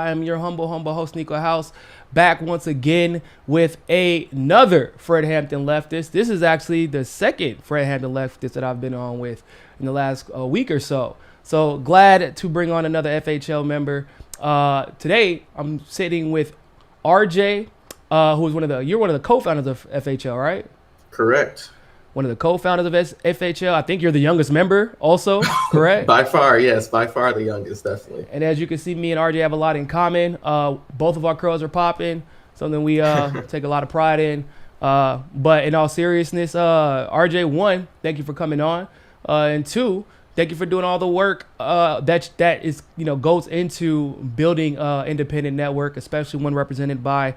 I am your humble host, Niko House, back once again with another Fred Hampton Leftist. This is actually the second Fred Hampton Leftist that I've been on with in the last week or so. So glad to bring on another FHL member. Today, I'm sitting with RJ, who's you're one of the co-founders of FHL, right? Correct. One of the co-founders of FHL. I think you're the youngest member also, correct? By far, yes. By far the youngest, definitely. And as you can see, me and RJ have a lot in common. Both of our curls are popping, something we take a lot of pride in. But in all seriousness, RJ, one, thank you for coming on. And two, thank you for doing all the work that is goes into building independent network, especially when represented by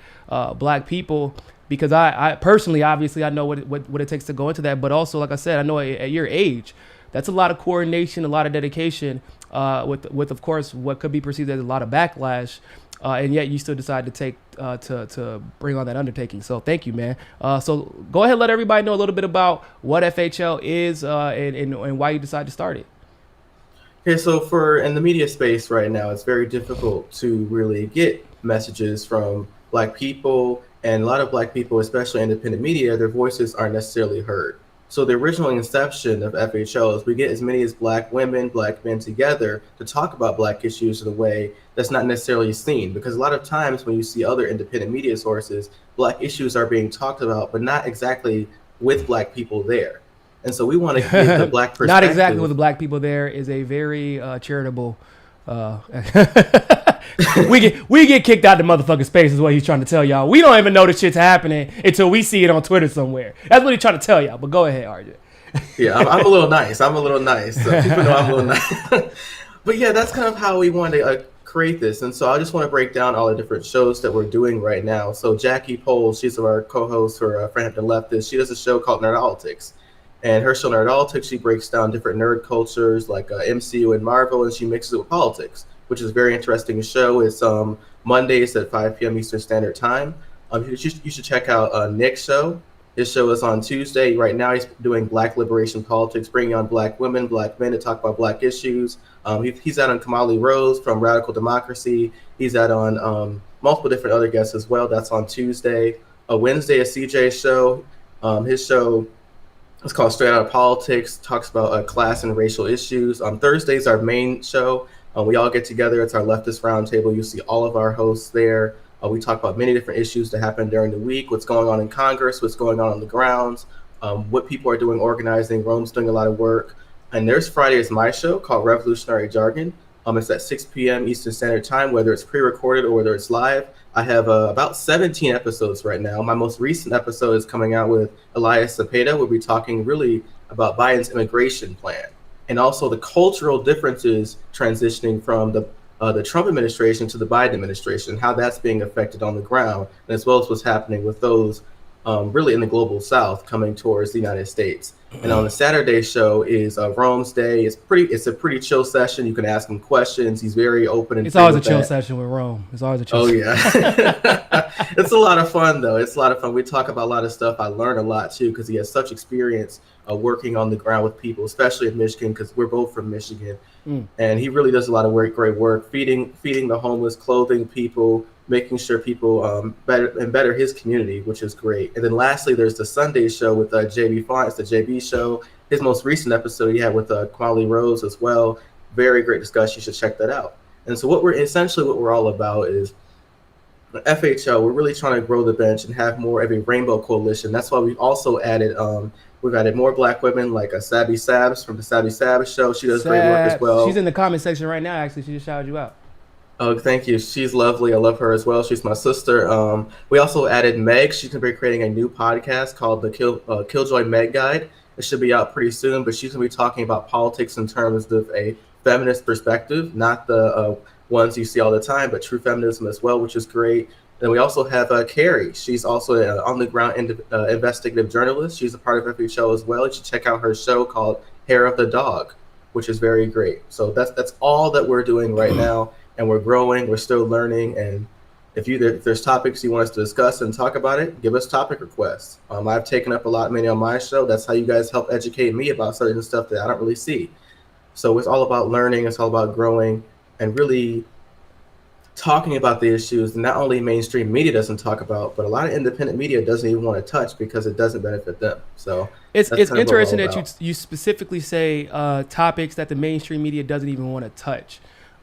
Black people. Because I personally, obviously, I know what it takes to go into that. But also, like I said, I know at your age, that's a lot of coordination, a lot of dedication, with of course, what could be perceived as a lot of backlash. And yet you still decide to take to bring on that undertaking. So thank you, man. So go ahead and let everybody know a little bit about what FHL is and why you decided to start it. Okay, so in the media space right now, it's very difficult to really get messages from Black people. And a lot of Black people, especially independent media, their voices aren't necessarily heard. So the original inception of FHL is we get as many as Black women, Black men together to talk about Black issues in a way that's not necessarily seen. Because a lot of times when you see other independent media sources, Black issues are being talked about, but not exactly with Black people there. And so we want to give the Black perspective. Not exactly with the Black people there is a very charitable... we get kicked out the motherfucking space is what he's trying to tell y'all. We don't even know this shit's happening until we see it on Twitter somewhere. That's what he's trying to tell y'all. But go ahead, RJ. Yeah, I'm a little nice. So people know I'm a little nice. But yeah, that's kind of how we wanted to create this. And so I just want to break down all the different shows that we're doing right now. So Jackie Pohl, she's our co-host for Fred Hampton Leftist. She does a show called Nerdolitics. And her show Nerdolitics, she breaks down different nerd cultures like MCU and Marvel, and she mixes it with politics, which is a very interesting show. It's Mondays at 5 p.m. Eastern Standard Time. You should check out Nick's show. His show is on Tuesday. Right now he's doing Black liberation politics, bringing on Black women, Black men to talk about Black issues. He's out on Kamali Rose from Radical Democracy. He's out on multiple different other guests as well. That's on Tuesday. Wednesday is CJ's show. His show is called Straight Outta Politics, talks about class and racial issues. On Thursdays, our main show. We all get together. It's our Leftist Roundtable. You see all of our hosts there. We talk about many different issues that happen during the week, what's going on in Congress, what's going on the grounds, what people are doing organizing. Rome's doing a lot of work. And there's Friday is my show called Revolutionary Jargon. It's at 6 p.m. Eastern Standard Time, whether it's pre-recorded or whether it's live. I have about 17 episodes right now. My most recent episode is coming out with Elias Cepeda. We'll be talking really about Biden's immigration plan and also the cultural differences transitioning from the Trump administration to the Biden administration, how that's being affected on the ground, and as well as what's happening with those really in the global South coming towards the United States. And on the Saturday show is Rome's Day. It's a pretty chill session. You can ask him questions. He's very open and it's always a chill session with Rome. It's always a chill session. Yeah. It's a lot of fun though. It's a lot of fun. We talk about a lot of stuff. I learn a lot too because he has such experience working on the ground with people, especially in Michigan because we're both from Michigan. And he really does a lot of great work, feeding the homeless, clothing people, making sure people better his community, which is great. And then lastly, there's the Sunday show with JB Font. It's the JB show. His most recent episode he had with Kamali Rose as well. Very great discussion. You should check that out. And so what we're all about is FHL. We're really trying to grow the bench and have more of a rainbow coalition. That's why we've also added more Black women like Sabi Sabs from the Sabi Sabs show. She does great work as well. She's in the comment section right now. Actually, she just shouted you out. Oh, thank you. She's lovely. I love her as well. She's my sister. We also added Meg. She's going to be creating a new podcast called the Killjoy Meg Guide. It should be out pretty soon, but she's going to be talking about politics in terms of a feminist perspective, not the ones you see all the time, but true feminism as well, which is great. Then we also have Carrie. She's also an on-the-ground investigative journalist. She's a part of FHL as well. You should check out her show called Hair of the Dog, which is very great. So that's all that we're doing right now. And we're growing, we're still learning, and if there's topics you want us to discuss and talk about it, give us topic requests. I've taken up many on my show. That's how you guys help educate me about certain stuff that I don't really see. So it's all about learning, it's all about growing, and really talking about the issues, and not only mainstream media doesn't talk about, but a lot of independent media doesn't even want to touch because it doesn't benefit them. So it's that's kind of what we're interesting all that about. you specifically say topics that the mainstream media doesn't even want to touch.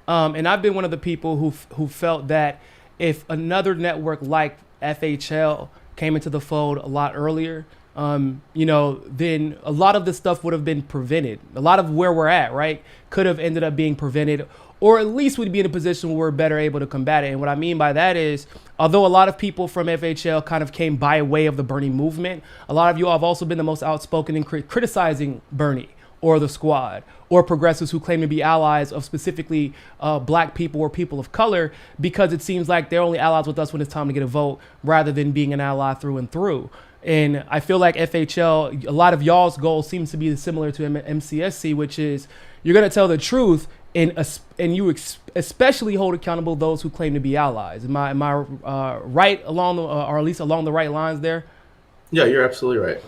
And I've been one of the people who felt that if another network like FHL came into the fold a lot earlier, then a lot of this stuff would have been prevented. A lot of where we're at, right, could have ended up being prevented, or at least we'd be in a position where we're better able to combat it. And what I mean by that is, although a lot of people from FHL kind of came by way of the Bernie movement, a lot of you have also been the most outspoken in criticizing Bernie or the squad or progressives who claim to be allies of specifically black people or people of color, because it seems like they're only allies with us when it's time to get a vote rather than being an ally through and through. And I feel like FHL, a lot of y'all's goal seems to be similar to MCSC, which is you're going to tell the truth and you especially hold accountable those who claim to be allies. Am I right along the, or at least along the right lines there? Yeah, you're absolutely right.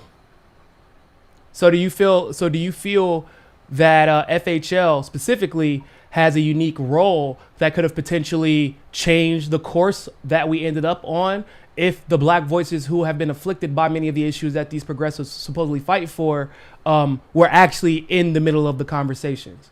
So do you feel that FHL specifically has a unique role that could have potentially changed the course that we ended up on if the black voices who have been afflicted by many of the issues that these progressives supposedly fight for were actually in the middle of the conversations?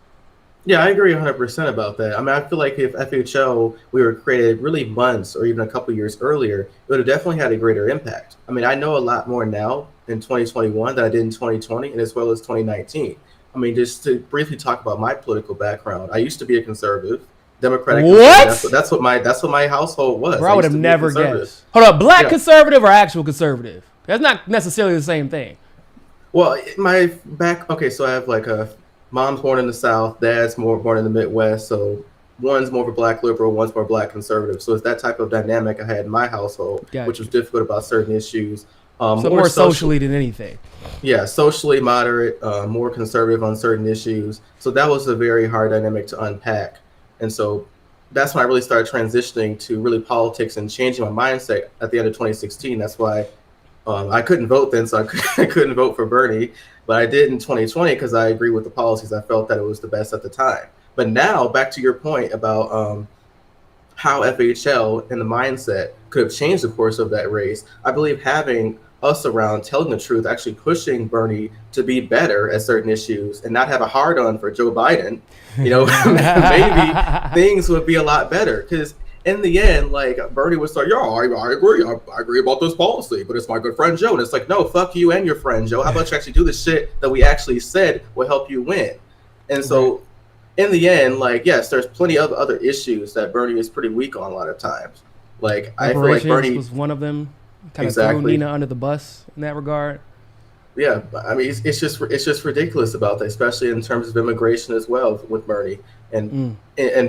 Yeah, I agree 100% about that. I mean, I feel like if FHO we were created really months or even a couple years earlier, it would have definitely had a greater impact. I mean, I know a lot more now in 2021 than I did in 2020 and as well as 2019. I mean, just to briefly talk about my political background, I used to be a conservative, Democratic. What? That's what my household was. Bro, I would have never guessed. Hold up, black conservative or actual conservative? That's not necessarily the same thing. Well, okay, so I have like a mom's born in the South, dad's born in the Midwest, so one's more of a black liberal, one's more black conservative. So it's that type of dynamic I had in my household, which was difficult about certain issues. So more socially than anything. Yeah, socially moderate, more conservative on certain issues. So that was a very hard dynamic to unpack. And so that's when I really started transitioning to really politics and changing my mindset at the end of 2016. That's why I couldn't vote then, so I couldn't vote for Bernie. But I did in 2020 because I agree with the policies. I felt that it was the best at the time. But now, back to your point about how FHL and the mindset could have changed the course of that race, I believe having us around telling the truth, actually pushing Bernie to be better at certain issues and not have a hard-on for Joe Biden, maybe things would be a lot better. Because in the end, like, Bernie would start, I agree. I agree about this policy, but it's my good friend Joe. And it's like, no, fuck you and your friend Joe. How about you actually do the shit that we actually said will help you win? And so in the end, like, yes, there's plenty of other issues that Bernie is pretty weak on a lot of times. Like, I feel like Bernie was one of them. Kind of threw Nina under the bus in that regard. Yeah, I mean, it's just ridiculous about that, especially in terms of immigration as well with Bernie. And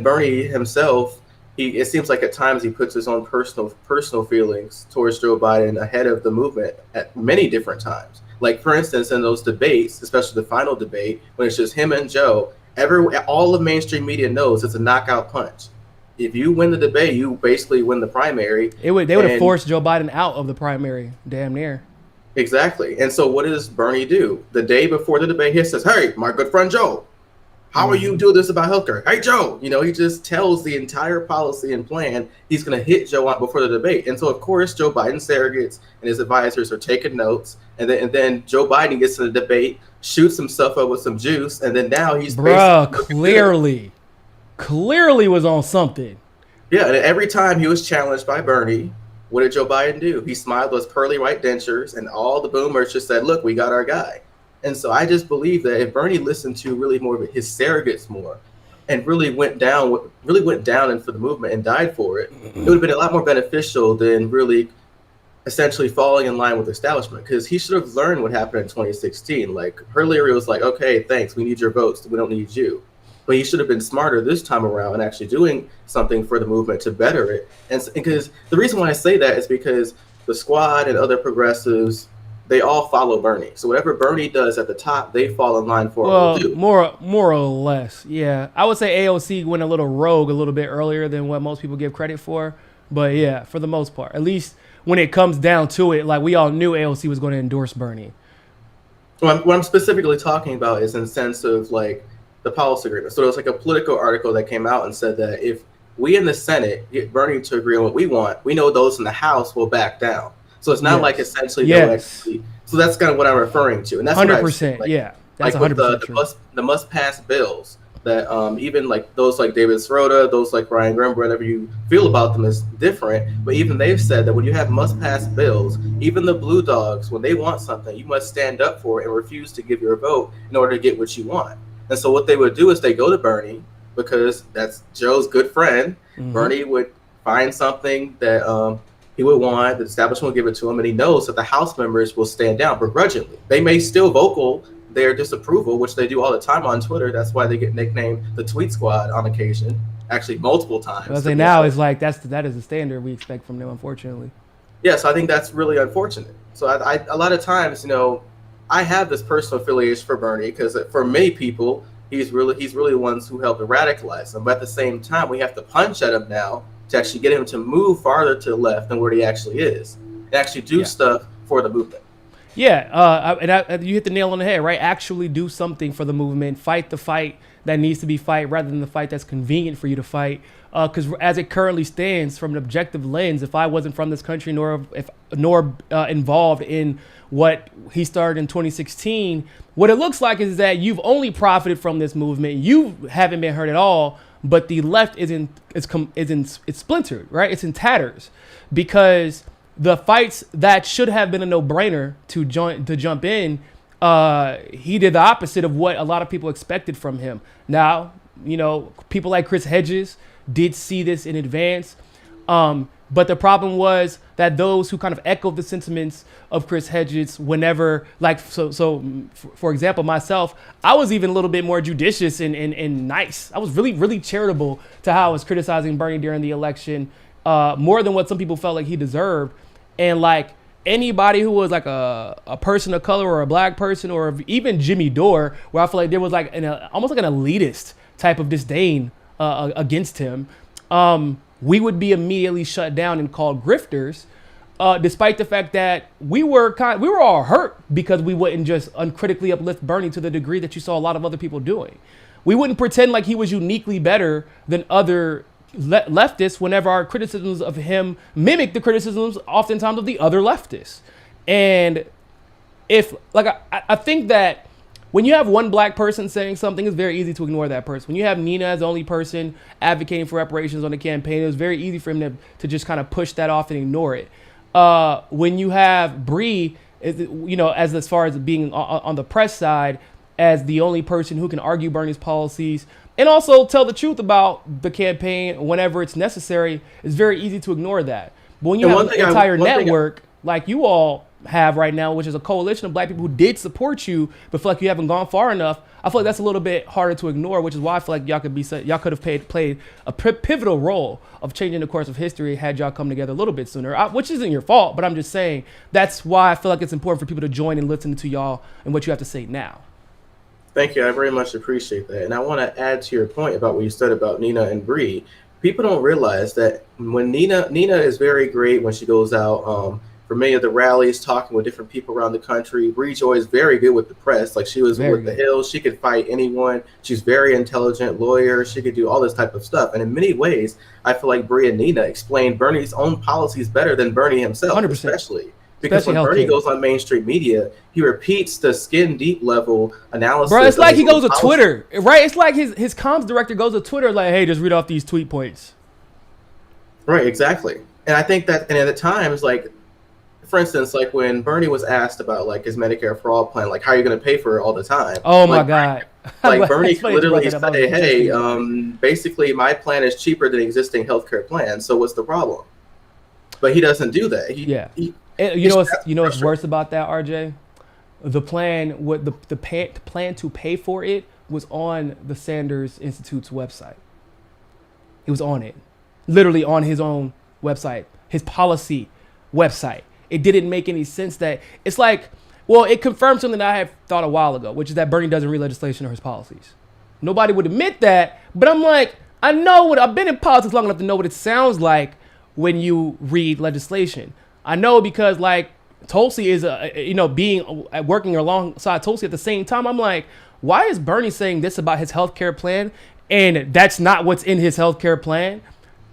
Bernie himself, it seems like at times he puts his own personal feelings towards Joe Biden ahead of the movement at many different times. Like, for instance, in those debates, especially the final debate, when it's just him and Joe, all of mainstream media knows it's a knockout punch. If you win the debate, you basically win the primary. They would have forced Joe Biden out of the primary, damn near. Exactly. And so what does Bernie do? The day before the debate, he says, hey, my good friend Joe, how are you doing this about healthcare? Hey, Joe, he just tells the entire policy and plan he's going to hit Joe out before the debate. And so, of course, Joe Biden's surrogates and his advisors are taking notes. And then Joe Biden gets to the debate, shoots himself up with some juice. And then now he's clearly was on something. Yeah, and every time he was challenged by Bernie, what did Joe Biden do? He smiled with pearly white dentures, and all the boomers just said, look, we got our guy. And so I just believe that if Bernie listened to really more of his surrogates more and really went down and for the movement and died for it, it would have been a lot more beneficial than really essentially falling in line with the establishment, because he should have learned what happened in 2016. Like, Hurley was like, okay, thanks, we need your votes, we don't need you. But he should have been smarter this time around and actually doing something for the movement to better it. And because the reason why I say that is because the squad and other progressives, they all follow Bernie. So whatever Bernie does at the top, they fall in line for him to do. More or less, yeah. I would say AOC went a little rogue a little bit earlier than what most people give credit for. But yeah, for the most part, at least when it comes down to it, like, we all knew AOC was going to endorse Bernie. What I'm specifically talking about is in the sense of, like, the policy agreement. So it was like a Politico article that came out and said that if we in the Senate get Bernie to agree on what we want, we know those in the House will back down. So it's not like essentially they'll actually. So that's kind of what I'm referring to, and that's 100%. Like, yeah, that's like 100% with the must pass bills that even like those like David Sirota, those like Ryan Grimber, whatever you feel about them is different. But even they've said that when you have must pass bills, even the blue dogs, when they want something, you must stand up for it and refuse to give your vote in order to get what you want. And so what they would do is they go to Bernie, because that's Joe's good friend. Mm-hmm. Bernie would find something that he would want, the establishment will give it to him, and he knows that the House members will stand down begrudgingly. They may still vocal their disapproval, which they do all the time on Twitter. That's why they get nicknamed the Tweet Squad on occasion, actually multiple times. I was saying now it's like that is the standard we expect from them, unfortunately. Yeah, so I think that's really unfortunate. So I a lot of times, I have this personal affiliation for Bernie because for many people, he's really the ones who helped to radicalize them. But at the same time, we have to punch at him now to actually get him to move farther to the left than where he actually is, and actually do stuff for the movement. Yeah, and you hit the nail on the head, right? Actually do something for the movement, fight the fight that needs to be fight rather than the fight that's convenient for you to fight. Because as it currently stands, from an objective lens, if I wasn't from this country nor involved in what he started in 2016, what it looks like is that you've only profited from this movement. You haven't been hurt at all, but the left it's splintered, right? It's in tatters because the fights that should have been a no-brainer to jump in, he did the opposite of what a lot of people expected from him. Now, people like Chris Hedges did see this in advance. But the problem was that those who kind of echoed the sentiments of Chris Hedges whenever, for example, myself, I was even a little bit more judicious and nice. I was really, really charitable to how I was criticizing Bernie during the election, more than what some people felt like he deserved. And like anybody who was like a person of color or a black person or even Jimmy Dore, where I feel like there was like almost like an elitist type of disdain against him, we would be immediately shut down and called grifters, despite the fact that we were all hurt because we wouldn't just uncritically uplift Bernie to the degree that you saw a lot of other people doing. We wouldn't pretend like he was uniquely better than other leftists whenever our criticisms of him mimic the criticisms oftentimes of the other leftists. And I think that when you have one black person saying something, it's very easy to ignore that person. When you have Nina as the only person advocating for reparations on the campaign, it was very easy for him to just kind of push that off and ignore it. When you have Bree, as far as being on the press side, as the only person who can argue Bernie's policies and also tell the truth about the campaign whenever it's necessary, it's very easy to ignore that. But when you have an entire network like you all have right now, which is a coalition of black people who did support you, but feel like you haven't gone far enough, I feel like that's a little bit harder to ignore, which is why I feel like y'all could have played a pivotal role of changing the course of history had y'all come together a little bit sooner, which isn't your fault, but I'm just saying that's why I feel like it's important for people to join and listen to y'all and what you have to say now. Thank you. I very much appreciate that. And I want to add to your point about what you said about Nina and Bree. People don't realize that when Nina is very great when she goes out for many of the rallies, talking with different people around the country. Bree Joy is very good with the press. Like she was with the Hills. She could fight anyone. She's very intelligent lawyer. She could do all this type of stuff. And in many ways, I feel like Bree and Nina explain Bernie's own policies better than Bernie himself, 100%. Especially because when Bernie goes on mainstream media, he repeats the skin deep level analysis. Bro, it's like he goes to Twitter, right? It's like his comms director goes to Twitter like, hey, just read off these tweet points. Right, exactly. And I think that, and at the times, like, for instance, like when Bernie was asked about like his Medicare fraud plan, like how are you going to pay for it all the time? Oh my God. Like Bernie literally said, hey, basically my plan is cheaper than existing healthcare plans. So what's the problem? But he doesn't do that. You know what's worse about that, RJ? The plan, the plan to pay for it was on the Sanders Institute's website. It was on it, literally on his own website, his policy website. It didn't make any sense that it's like, well, it confirmed something that I had thought a while ago, which is that Bernie doesn't read legislation or his policies. Nobody would admit that, but I'm like, I've been in politics long enough to know what it sounds like when you read legislation. I know because like Tulsi is, working alongside Tulsi at the same time. I'm like, why is Bernie saying this about his healthcare plan? And that's not what's in his healthcare plan.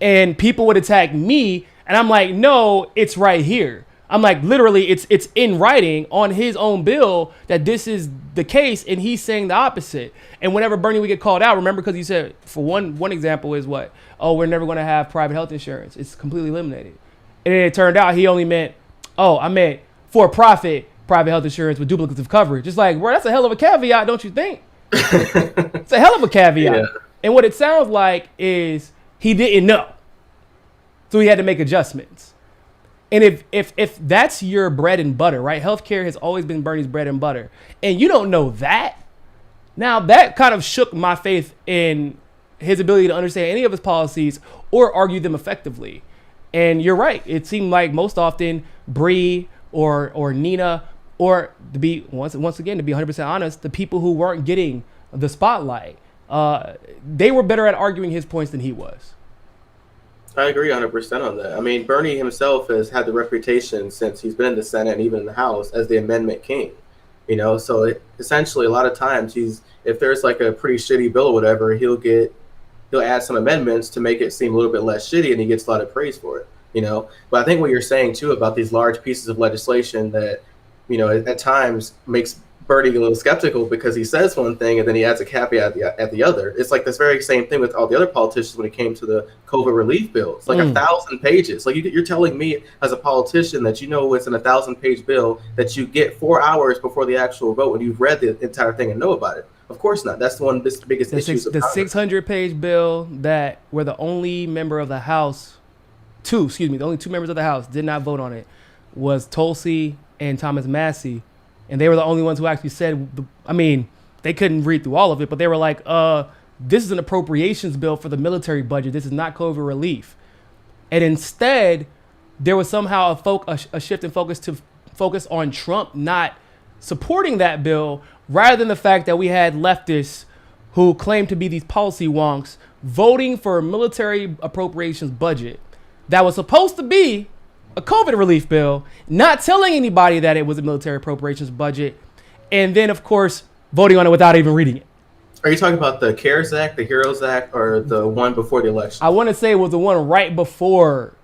and people would attack me, and I'm like, no, it's right here. I'm like, literally, it's in writing on his own bill that this is the case, and he's saying the opposite. And whenever Bernie would get called out, remember, because he said, for one example is what? Oh, we're never going to have private health insurance. It's completely eliminated. And then it turned out he only meant, I meant for-profit private health insurance with duplicative coverage. It's like, bro, that's a hell of a caveat, don't you think? It's a hell of a caveat. Yeah. And what it sounds like is he didn't know. So he had to make adjustments. And if that's your bread and butter, right? Healthcare has always been Bernie's bread and butter. And you don't know that. Now that kind of shook my faith in his ability to understand any of his policies or argue them effectively. And you're right. It seemed like most often Bree or Nina, or to be once again, to be 100% honest, the people who weren't getting the spotlight, they were better at arguing his points than he was. I agree 100% on that. I mean, Bernie himself has had the reputation since he's been in the Senate and even in the House as the amendment king. So essentially a lot of times if there's like a pretty shitty bill or whatever, he'll add some amendments to make it seem a little bit less shitty, and he gets a lot of praise for it. But I think what you're saying too about these large pieces of legislation that, at times makes Bernie a little skeptical because he says one thing and then he adds a caveat at the other. It's like this very same thing with all the other politicians when it came to the COVID relief bill. It's like 1,000 pages. Like you're telling me as a politician that it's an 1,000-page bill that you get 4 hours before the actual vote and you've read the entire thing and know about it. Of course not. That's the biggest issue. The 600-page bill that where the only member of the House, the only two members of the House did not vote on it was Tulsi and Thomas Massey. And they were the only ones who actually said, they couldn't read through all of it, but they were like, this is an appropriations bill for the military budget. This is not COVID relief. And instead, there was somehow a shift in focus to focus on Trump not supporting that bill, rather than the fact that we had leftists who claimed to be these policy wonks voting for a military appropriations budget that was supposed to be a COVID relief bill, not telling anybody that it was a military appropriations budget, and then, of course, voting on it without even reading it. Are you talking about the CARES Act, the HEROES Act, or the one before the election? I want to say it was the one right before.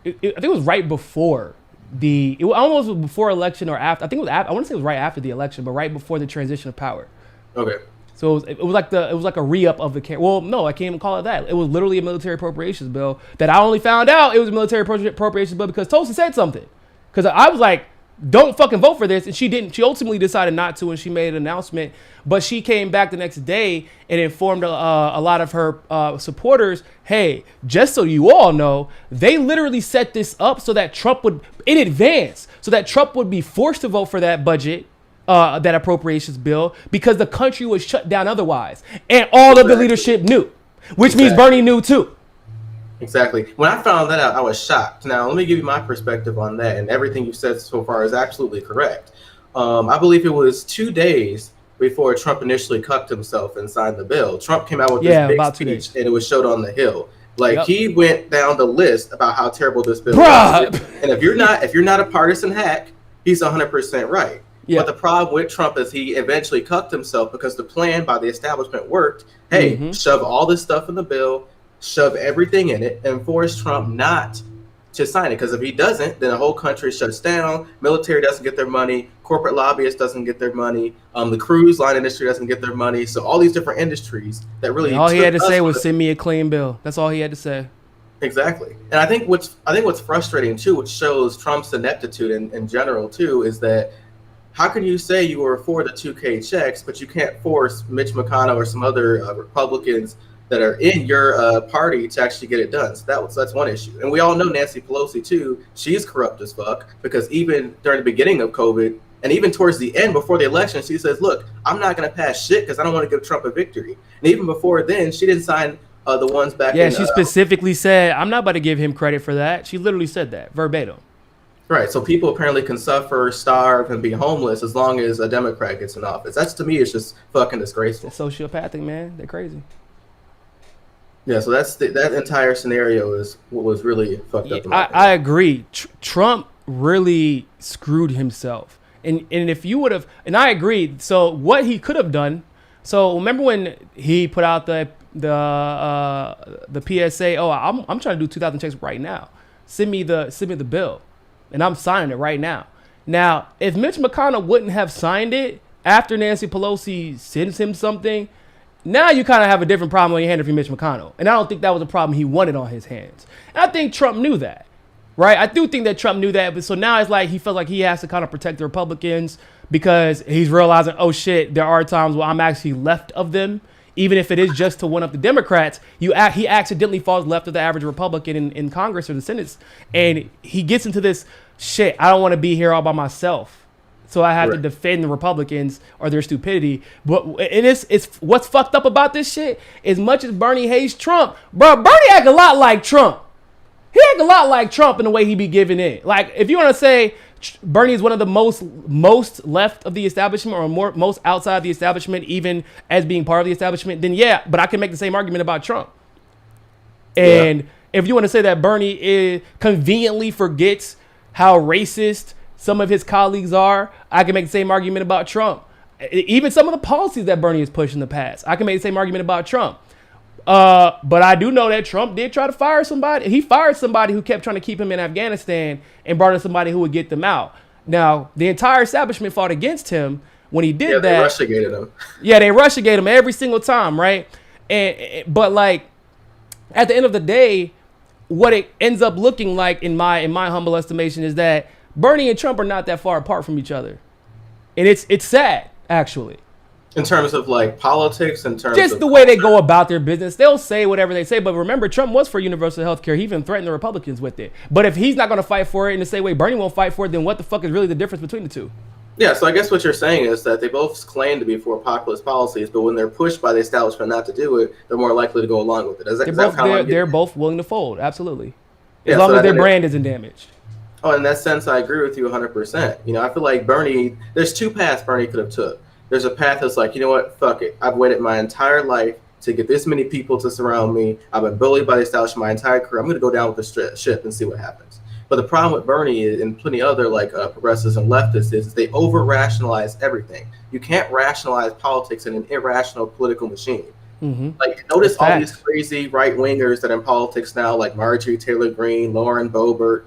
I think it was right before it almost was before election or after. I think it was after. I want to say it was right after the election, but right before the transition of power. Okay. So it was like a re-up of the well, no, I can't even call it that. It was literally a military appropriations bill that I only found out it was a military appropriations bill because Tulsi said something. Because I was like, don't fucking vote for this, and she didn't. She ultimately decided not to, and she made an announcement. But she came back the next day and informed a lot of her supporters, hey, just so you all know, they literally set this up so that Trump would, in advance, so that Trump would be forced to vote for that budget. That appropriations bill, because the country was shut down otherwise. And all of the leadership knew, which means Bernie knew too. Exactly. When I found that out, I was shocked. Now, let me give you my perspective on that, and everything you've said so far is absolutely correct. I believe it was 2 days before Trump initially cucked himself and signed the bill. Trump came out with this big speech, and it was showed on the Hill. He went down the list about how terrible this bill was. And if you're not a partisan hack, he's 100% right. Yeah. But the problem with Trump is he eventually cucked himself because the plan by the establishment worked. Hey, shove all this stuff in the bill, shove everything in it, and force Trump not to sign it. Because if he doesn't, then the whole country shuts down. Military doesn't get their money. Corporate lobbyists doesn't get their money. The cruise line industry doesn't get their money. So all these different industries that really all he had to say was send me a clean bill. That's all he had to say. Exactly. And I think what's frustrating too, which shows Trump's ineptitude in general too, is that how can you say you were for the 2K checks, but you can't force Mitch McConnell or some other Republicans that are in your party to actually get it done? So that's one issue. And we all know Nancy Pelosi too. She's corrupt as fuck, because even during the beginning of COVID and even towards the end before the election, she says, look, I'm not going to pass shit because I don't want to give Trump a victory. And even before then, she didn't sign the ones back in. Yeah, she specifically said, I'm not about to give him credit for that. She literally said that verbatim. Right, so people apparently can suffer, starve, and be homeless as long as a Democrat gets in office. That's, to me, is just fucking disgraceful. It's sociopathic, man. They're crazy. Yeah, so that entire scenario is what was really fucked up. I agree. Trump really screwed himself. And if you would have, and I agree. So what he could have done. So remember when he put out the the PSA. Oh, I'm trying to do 2,000 checks right now. Send me the bill, and I'm signing it right now. Now, if Mitch McConnell wouldn't have signed it after Nancy Pelosi sends him something, now you kind of have a different problem on your hand if you're Mitch McConnell. And I don't think that was a problem he wanted on his hands. And I think Trump knew that, right? I do think that Trump knew that. But so now it's like he felt like he has to kind of protect the Republicans because he's realizing, oh, shit, there are times where I'm actually left of them. Even if it is just to one up the Democrats, he accidentally falls left of the average Republican in Congress or the Senate. And he gets into this, shit, I don't want to be here all by myself. So I have to defend the Republicans or their stupidity. But it's what's fucked up about this shit. As much as Bernie hates Trump, bro, Bernie act a lot like Trump. He act a lot like Trump in the way he be giving it. Like, if you want to say Bernie is one of the most left of the establishment or most outside the establishment, even as being part of the establishment, then yeah, but I can make the same argument about Trump. And if you want to say that Bernie conveniently forgets how racist some of his colleagues are, I can make the same argument about Trump. Even some of the policies that Bernie has pushed in the past, I can make the same argument about Trump. But I do know that Trump did try to fire somebody. He fired somebody who kept trying to keep him in Afghanistan and brought in somebody who would get them out. Now, the entire establishment fought against him when he did that. They rusticated him. Yeah, they rusticated him every single time, right? But like, at the end of the day, what it ends up looking like, in my humble estimation, is that Bernie and Trump are not that far apart from each other. And it's sad, actually. In terms of like politics, in terms just of the way they go about their business. They'll say whatever they say, but remember, Trump was for universal health care. He even threatened the Republicans with it. But if he's not going to fight for it in the same way Bernie won't fight for it, then what the fuck is really the difference between the two? Yeah, so I guess what you're saying is that they both claim to be for populist policies, but when they're pushed by the establishment not to do it, they're more likely to go along with it. They're both willing to fold, absolutely. As Yeah, long so as their brand isn't damaged. Oh, in that sense, I agree with you 100%. You know, I feel like Bernie, there's two paths Bernie could have took. There's a path that's like, you know what, fuck it. I've waited my entire life to get this many people to surround me. I've been bullied by the establishment my entire career. I'm going to go down with the ship and see what happens. But the problem with Bernie and plenty other like progressives and leftists is they over-rationalize everything. You can't rationalize politics in an irrational political machine. Mm-hmm. Like, notice all these crazy right-wingers that are in politics now, like Marjorie Taylor Greene, Lauren Boebert,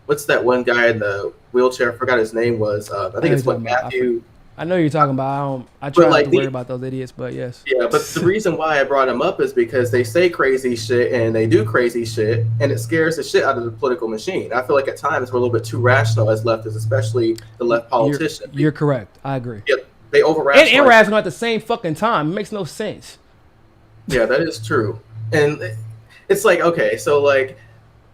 what's that one guy in the wheelchair? I forgot his name was. I think it's what Matthew. I know you're talking about. I try not to worry about those idiots, but yes. Yeah, but the reason why I brought him up is because they say crazy shit and they do crazy shit, and it scares the shit out of the political machine. I feel like at times we're a little bit too rational as leftists, especially the left politicians. You're correct. I agree. Yeah, they over-rationalize. And irrational at the same fucking time. It makes no sense. Yeah, that is true. And it's like, okay, so like,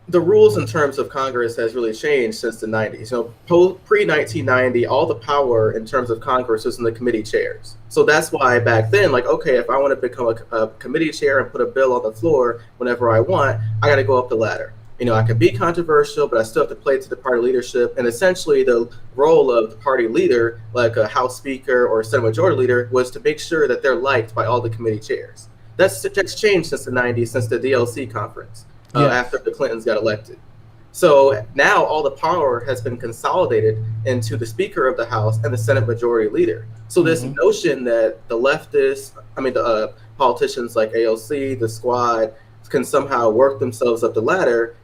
the rules in terms of Congress has really changed since the 90s. You know, pre-1990, all the power in terms of Congress was in the committee chairs. So that's why back then, like, okay, if I want to become a committee chair and put a bill on the floor whenever I want, I got to go up the ladder. You know, I can be controversial, but I still have to play to the party leadership. And essentially the role of the party leader, like a House Speaker or Senate Majority Leader, was to make sure that they're liked by all the committee chairs. That's changed since the 90s, since the DLC conference. After the Clintons got elected. So now all the power has been consolidated into the Speaker of the House and the Senate Majority Leader. So this notion that the leftists, the politicians like AOC, the Squad, can somehow work themselves up the ladder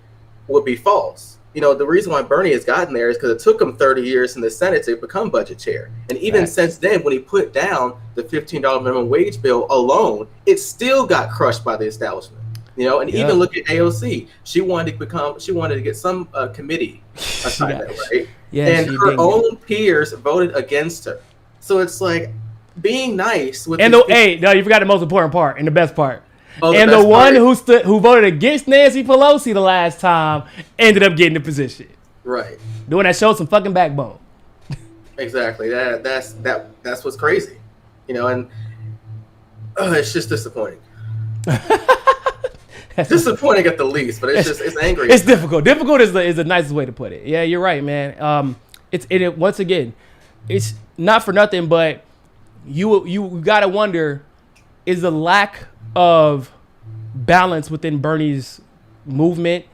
would be false. You know, the reason why Bernie has gotten there is because it took him 30 years in the Senate to become budget chair. And even since then, when he put down the $15 minimum wage bill alone, it still got crushed by the establishment. You know, and even look at AOC. She wanted to get some committee assignment, right? Yeah, and her own peers voted against her. So it's like being nice with. And you forgot the most important part and the best part. And the one who voted against Nancy Pelosi the last time ended up getting the position. Right. Doing that showed some fucking backbone. Exactly. That's what's crazy. You know, and it's just disappointing. Disappointing at the least, but it's angry. It's difficult. Difficult is the nicest way to put it. Yeah, you're right, man. Once again, it's not for nothing, but you gotta wonder, is the lack of balance within Bernie's movement,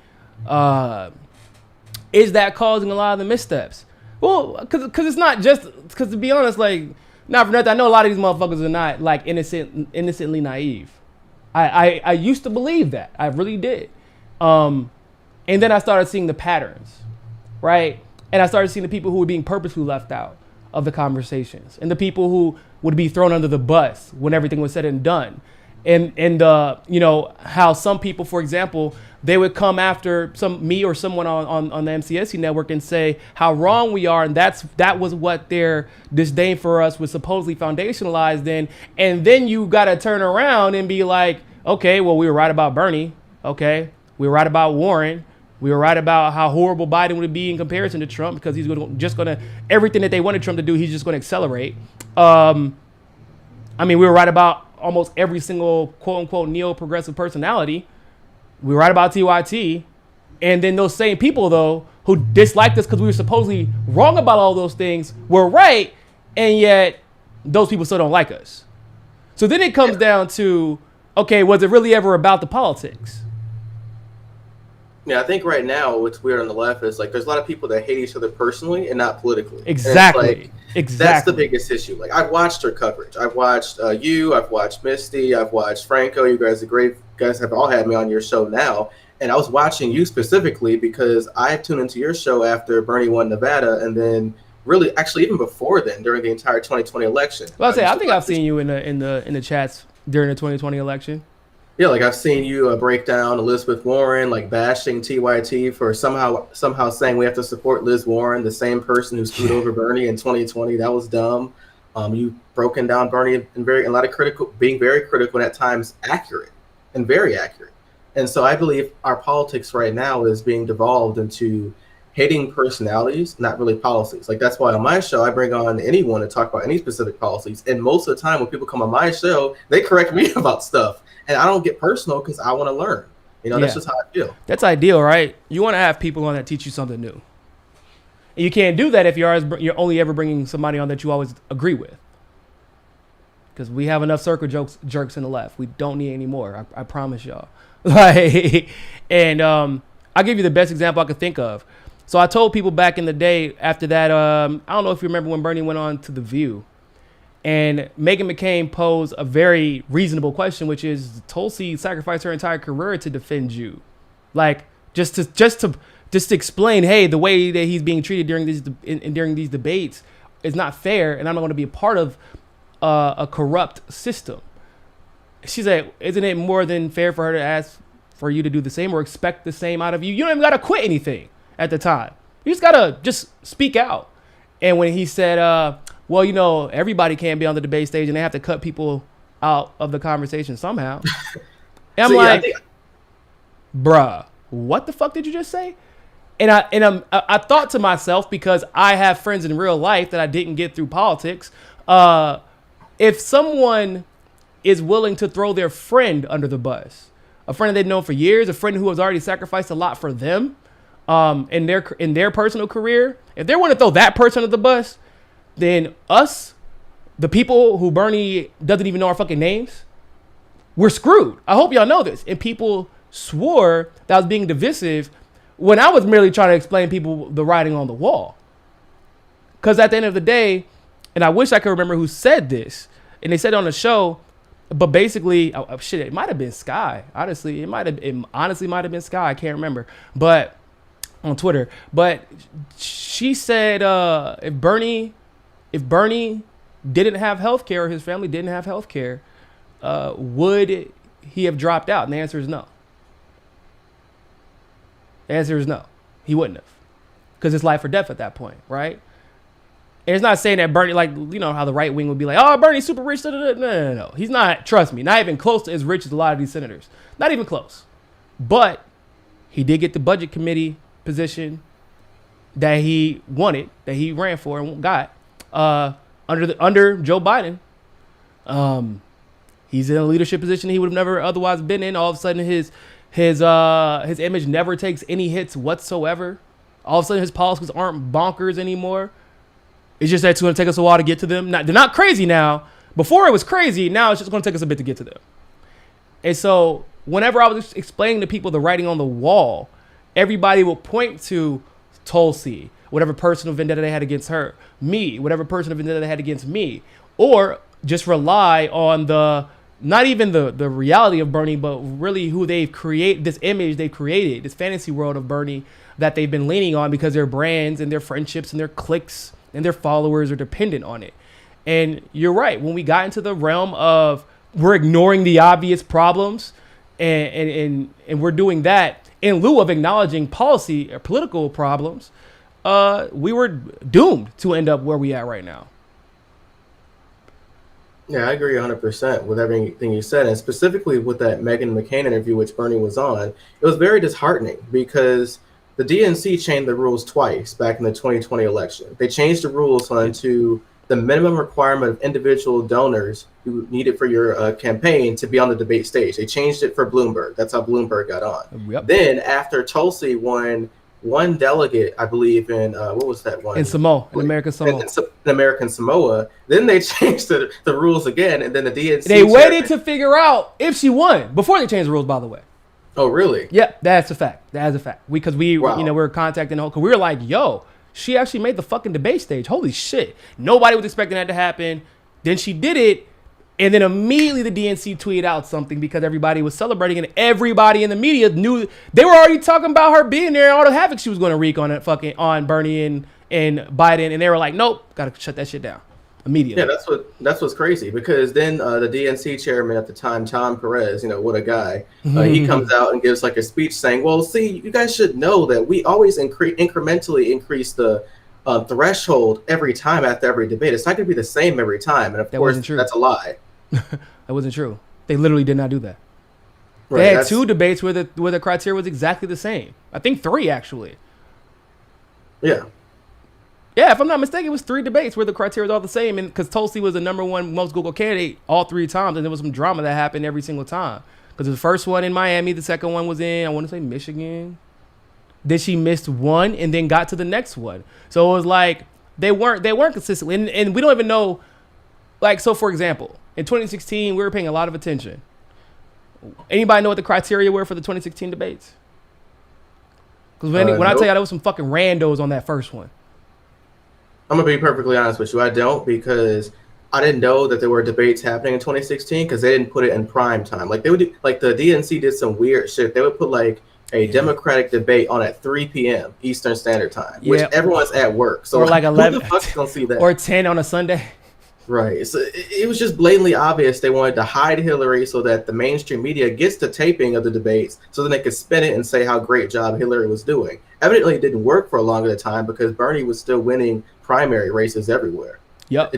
is that causing a lot of the missteps? Well, because it's not just because, to be honest, like, not for nothing, I know a lot of these motherfuckers are not like innocently naive. I used to believe that. I really did. And then I started seeing the patterns, right? And I started seeing the people who were being purposely left out of the conversations, and the people who would be thrown under the bus when everything was said and done. And you know, how some people, for example, they would come after me or someone on the MCSC network and say how wrong we are, and that was what their disdain for us was supposedly foundationalized in. And then you got to turn around and be like, okay, well, we were right about Bernie. Okay, we were right about Warren. We were right about how horrible Biden would be in comparison to Trump, because he's just going to, everything that they wanted Trump to do, he's just going to accelerate. I mean, we were right about almost every single quote unquote neo-progressive personality. We were right about TYT. And then those same people, though, who disliked us because we were supposedly wrong about all those things, were right. And yet those people still don't like us. So then it comes down to, okay, was it really ever about the politics? Yeah, I think right now what's weird on the left is like there's a lot of people that hate each other personally and not politically. Exactly. Exactly. That's the biggest issue. Like, I've watched her coverage. I've watched you. I've watched Misty. I've watched Franco. You guys are great. You guys have all had me on your show now. And I was watching you specifically because I tuned into your show after Bernie won Nevada, and then really, actually, even before then, during the entire 2020 election. Well, I think I've seen you in the chats during the 2020 election. Yeah, like I've seen you break down Elizabeth Warren, like bashing TYT for somehow saying we have to support Liz Warren, the same person who screwed over Bernie in 2020. That was dumb. You've broken down Bernie and being very critical and at times accurate and very accurate. And so I believe our politics right now is being devolved into hating personalities, not really policies. Like, that's why on my show, I bring on anyone to talk about any specific policies. And most of the time when people come on my show, they correct me about stuff. And I don't get personal because I want to learn. You know, that's just how I feel. That's ideal, right? You want to have people on that teach you something new. And you can't do that if you're only ever bringing somebody on that you always agree with. Because we have enough circle jerks in the left. We don't need any more. I promise y'all. Like, and I'll give you the best example I could think of. So I told people back in the day after that, I don't know if you remember when Bernie went on to The View. And Meghan McCain posed a very reasonable question, which is, Tulsi sacrificed her entire career to defend you. Like, just to explain, hey, the way that he's being treated during these debates is not fair, and I'm not going to be a part of a corrupt system. She said, isn't it more than fair for her to ask for you to do the same or expect the same out of you? You don't even got to quit anything at the time. You just got to just speak out. And when he said, well, you know, everybody can't be on the debate stage and they have to cut people out of the conversation somehow. And I'm bruh, what the fuck did you just say? And I thought to myself, because I have friends in real life that I didn't get through politics. If someone is willing to throw their friend under the bus, a friend that they've known for years, a friend who has already sacrificed a lot for them in their personal career, if they're willing to throw that person under the bus, then us, the people who Bernie doesn't even know our fucking names, we're screwed. I hope y'all know this. And people swore that I was being divisive when I was merely trying to explain people the writing on the wall. Because at the end of the day, and I wish I could remember who said this, and they said it on the show, but basically, it might have been Sky. Honestly, it honestly might have been Sky. I can't remember. But on Twitter. But she said if Bernie didn't have health care, or his family didn't have health care, would he have dropped out? And the answer is no. The answer is no. He wouldn't have. Because it's life or death at that point, right? And it's not saying that Bernie, like, you know how the right wing would be like, oh, Bernie's super rich. No. He's not, trust me, not even close to as rich as a lot of these senators. Not even close. But he did get the budget committee position that he wanted, that he ran for and got. Under Joe Biden, he's in a leadership position he would have never otherwise been in. All of a sudden, his image never takes any hits whatsoever. All of a sudden, his policies aren't bonkers anymore. It's just that it's going to take us a while to get to them. They're not crazy now. Before it was crazy. Now it's just going to take us a bit to get to them. And so whenever I was explaining to people the writing on the wall, everybody will point to Tulsi, whatever personal vendetta they had against her, me, whatever personal vendetta they had against me, or just rely on the not even the reality of Bernie, but really who they've created, this image they've created, this fantasy world of Bernie that they've been leaning on because their brands and their friendships and their cliques and their followers are dependent on it. And you're right. When we got into the realm of we're ignoring the obvious problems and we're doing that in lieu of acknowledging policy or political problems, we were doomed to end up where we at right now. Yeah, I agree 100% with everything you said, and specifically with that Meghan McCain interview, which Bernie was on. It was very disheartening because the DNC changed the rules twice back in the 2020 election. They changed the rules onto the minimum requirement of individual donors who need it for your campaign to be on the debate stage. They changed it for Bloomberg. That's how Bloomberg got on. Yep. Then after Tulsi won one delegate, I believe, in what was that one? In Samoa, in American Samoa. In American Samoa. Then they changed the rules again, and then the DNC. They waited to figure out if she won before they changed the rules, by the way. Oh, really? Yeah, that's a fact. That is a fact. Because we were contacting because we were like, yo, she actually made the fucking debate stage. Holy shit. Nobody was expecting that to happen. Then she did it. And then immediately the DNC tweeted out something because everybody was celebrating and everybody in the media knew they were already talking about her being there and all the havoc she was going to wreak on Bernie and Biden. And they were like, nope, got to shut that shit down immediately. Yeah, that's what's crazy because then the DNC chairman at the time, Tom Perez, what a guy, he comes out and gives like a speech saying, well, see, you guys should know that we always incrementally increase the threshold every time after every debate. It's not going to be the same every time. And of course, that's a lie. That wasn't true. They literally did not do that. Right, they had 2 debates where the criteria was exactly the same. I think 3 actually. Yeah. Yeah, if I'm not mistaken, it was 3 debates where the criteria was all the same, and because Tulsi was the #1 most Google candidate all 3 times, and there was some drama that happened every single time. Because the first one in Miami, the second one was in, I want to say Michigan. Then she missed one and then got to the next one. So it was like they weren't consistent, and we don't even know. Like, so for example, in 2016, we were paying a lot of attention. Anybody know what the criteria were for the 2016 debates? Because when I tell you there was some fucking randos on that first one. I'm going to be perfectly honest with you. I don't, because I didn't know that there were debates happening in 2016 because they didn't put it in prime time. Like they would do, like the DNC did some weird shit. They would put like a Democratic debate on at 3 p.m. Eastern Standard Time, which everyone's at work. So or like 11 who the fuck's gonna see that? Or 10 on a Sunday. Right. So it was just blatantly obvious they wanted to hide Hillary so that the mainstream media gets the taping of the debates so then they could spin it and say how great job Hillary was doing. Evidently, it didn't work for a long time because Bernie was still winning primary races everywhere. Yep.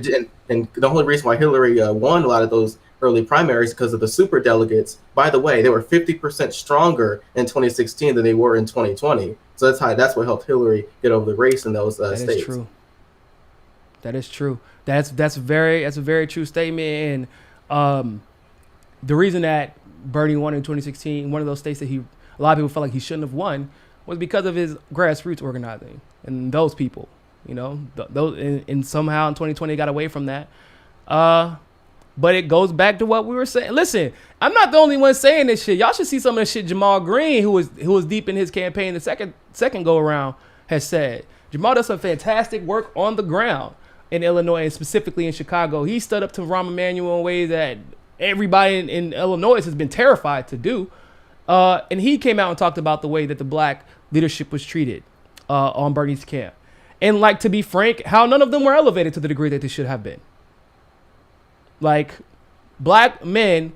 And the only reason why Hillary won a lot of those early primaries because of the super delegates. By the way, they were 50% stronger in 2016 than they were in 2020. So that's what helped Hillary get over the race in those states. That is true. That is true. That's a very true statement. And the reason that Bernie won in 2016, one of those states that a lot of people felt like he shouldn't have won, was because of his grassroots organizing and those people. Those and somehow in 2020 got away from that. But it goes back to what we were saying. Listen, I'm not the only one saying this shit. Y'all should see some of the shit Jamal Green, who was deep in his campaign the second go around, has said. Jamal does some fantastic work on the ground in Illinois and specifically in Chicago. He stood up to Rahm Emanuel in ways that everybody in Illinois has been terrified to do. And he came out and talked about the way that the black leadership was treated on Bernie's camp. And like, to be frank, how none of them were elevated to the degree that they should have been. Like, black men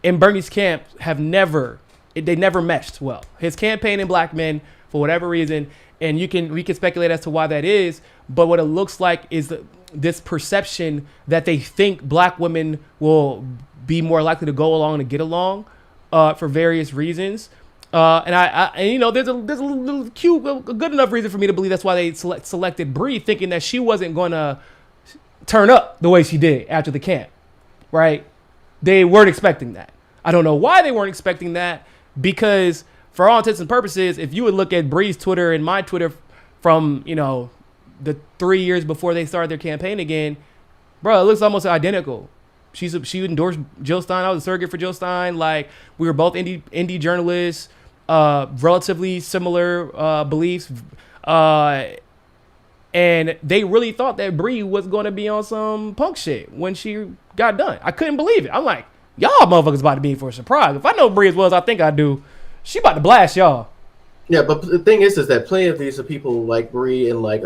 in Bernie's camp they never meshed well. His campaign and black men, for whatever reason, and we can speculate as to why that is, but what it looks like is this perception that they think black women will be more likely to go along and get along for various reasons. And there's a little cute, a good enough reason for me to believe that's why they selected Bree, thinking that she wasn't going to turn up the way she did after the camp, right? They weren't expecting that. I don't know why they weren't expecting that, because for all intents and purposes, if you would look at Bree's Twitter and my Twitter from, the 3 years before they started their campaign again, bro, it looks almost identical. She endorsed Jill Stein. I was a surrogate for Jill Stein. Like, we were both indie journalists, relatively similar beliefs. And they really thought that Bree was going to be on some punk shit when she got done. I couldn't believe it. I'm like, y'all motherfuckers about to be in for a surprise. If I know Bree as well as I think I do, she about to blast y'all. Yeah, but the thing is that plenty of these are people like Bree and like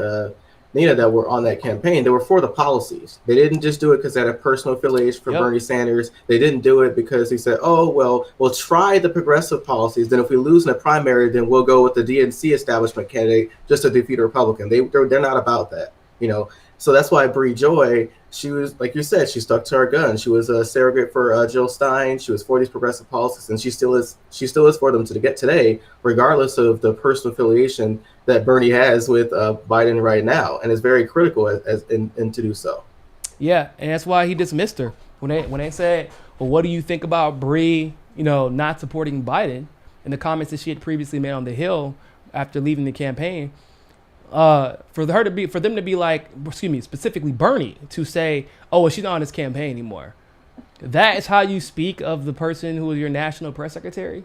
Nina that were on that campaign. They were for the policies. They didn't just do it because they had a personal affiliation for Bernie Sanders. They didn't do it because they said, oh, well, we'll try the progressive policies. Then if we lose in the primary, then we'll go with the DNC establishment candidate just to defeat a Republican. They're not about that, you know. So that's why Bree Joy, she was, like you said, she stuck to her guns. She was a surrogate for Jill Stein. She was for these progressive policies, and she still is for them to get today, regardless of the personal affiliation that Bernie has with Biden right now, and it's very critical in to do so. Yeah, and that's why he dismissed her when they said, "Well, what do you think about Bree? You know, not supporting Biden?" In the comments that she had previously made on the Hill after leaving the campaign. For them to be like, excuse me, specifically Bernie to say, oh, well, she's not on his campaign anymore. That is how you speak of the person who was your national press secretary?